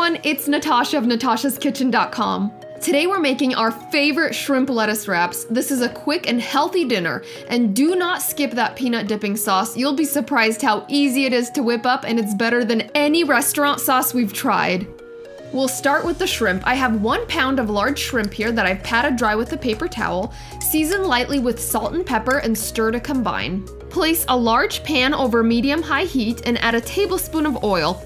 everyone, it's Natasha of natashaskitchen.com. Today we're making our favorite shrimp lettuce wraps. This is a quick and healthy dinner, and do not skip that peanut dipping sauce. You'll be surprised how easy it is to whip up, and it's better than any restaurant sauce we've tried. We'll start with the shrimp. I have 1 pound of large shrimp here that I've patted dry with a paper towel. Season lightly with salt and pepper and stir to combine. Place a large pan over medium-high heat and add a tablespoon of oil.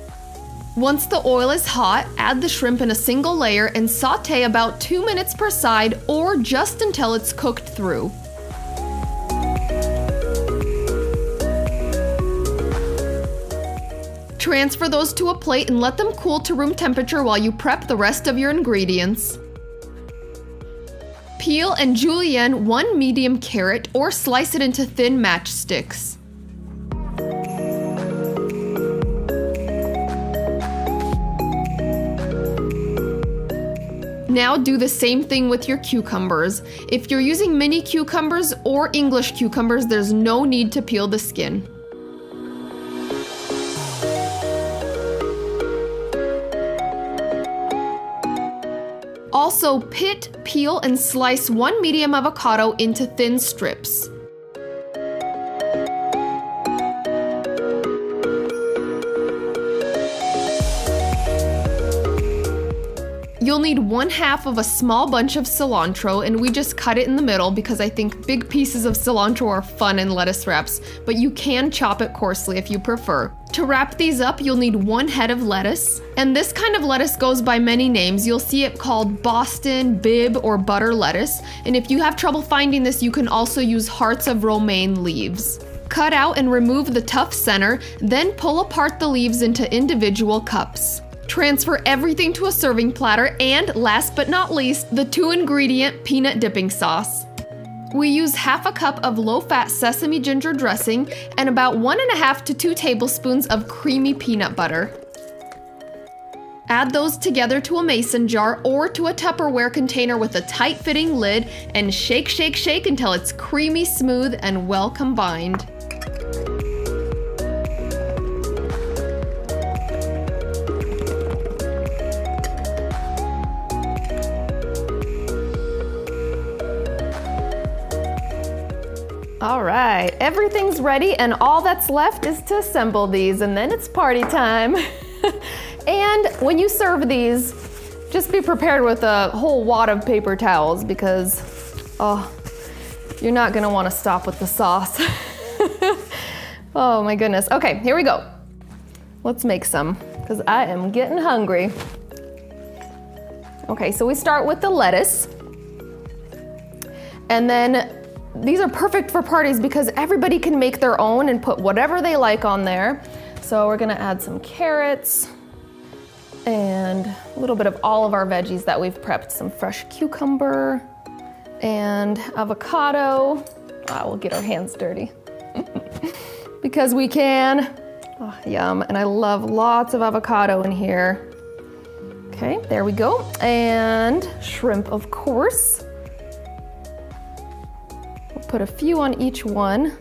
Once the oil is hot, add the shrimp in a single layer and saute about 2 minutes per side or just until it's cooked through. Transfer those to a plate and let them cool to room temperature while you prep the rest of your ingredients. Peel and julienne 1 medium carrot or slice it into thin matchsticks. Now do the same thing with your cucumbers. If you're using mini cucumbers or English cucumbers, there's no need to peel the skin. Also, pit, peel, and slice 1 medium avocado into thin strips. You'll need 1/2 of a small bunch of cilantro, and we just cut it in the middle because I think big pieces of cilantro are fun in lettuce wraps, but you can chop it coarsely if you prefer. To wrap these up, you'll need 1 head of lettuce, and this kind of lettuce goes by many names. You'll see it called Boston, Bib, or butter lettuce, and if you have trouble finding this, you can also use hearts of romaine leaves. Cut out and remove the tough center, then pull apart the leaves into individual cups. Transfer everything to a serving platter and, last but not least, the 2-ingredient peanut dipping sauce. We use 1/2 cup of low-fat sesame ginger dressing and about 1.5 to 2 tablespoons of creamy peanut butter. Add those together to a mason jar or to a Tupperware container with a tight-fitting lid and shake, shake, shake until it's creamy, smooth, and well combined. All right, everything's ready and all that's left is to assemble these, and then it's party time. And when you serve these, just be prepared with a whole wad of paper towels because, oh, you're not gonna wanna stop with the sauce. Oh my goodness. Okay, here we go. Let's make some, because I am getting hungry. Okay, so we start with the lettuce. And then these are perfect for parties because everybody can make their own and put whatever they like on there. So we're gonna add some carrots and a little bit of all of our veggies that we've prepped. Some fresh cucumber and avocado. We'll get our hands dirty because we can. Oh, yum, and I love lots of avocado in here. Okay, there we go. And shrimp, of course. Put a few on each one.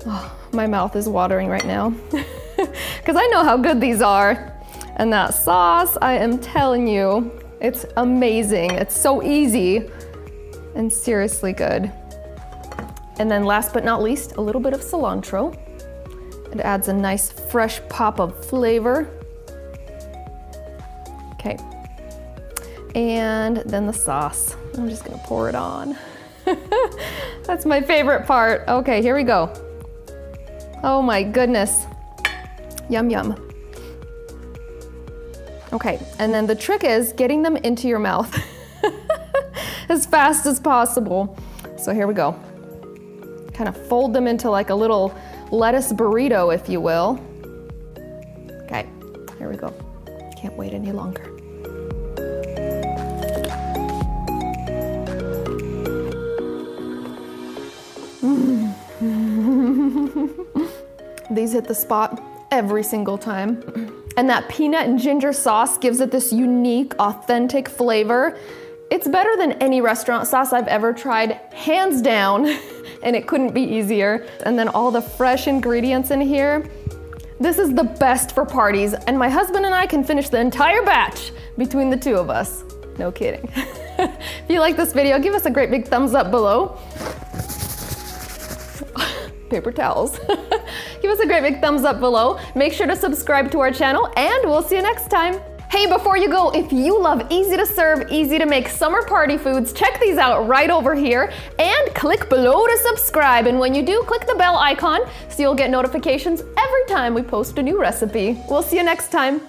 Oh, my mouth is watering right now because I know how good these are. And that sauce, I am telling you, it's amazing. It's so easy and seriously good. And then last but not least, a little bit of cilantro. It adds a nice fresh pop of flavor. Okay. And then the sauce. I'm just gonna pour it on. That's my favorite part. Okay, here we go. Oh my goodness. Yum, yum. Okay, and then the trick is getting them into your mouth as fast as possible. So here we go. Kind of fold them into like a little lettuce burrito, if you will. Okay, here we go. Can't wait any longer. These hit the spot every single time. And that peanut and ginger sauce gives it this unique, authentic flavor. It's better than any restaurant sauce I've ever tried, hands down, and it couldn't be easier. And then all the fresh ingredients in here. This is the best for parties, and my husband and I can finish the entire batch between the two of us. No kidding. If you like this video, give us a great big thumbs up below. Paper towels. Give us a great big thumbs up below. Make sure to subscribe to our channel, and we'll see you next time. Hey, before you go, if you love easy to serve, easy to make summer party foods, check these out right over here and click below to subscribe. And when you do, click the bell icon so you'll get notifications every time we post a new recipe. We'll see you next time.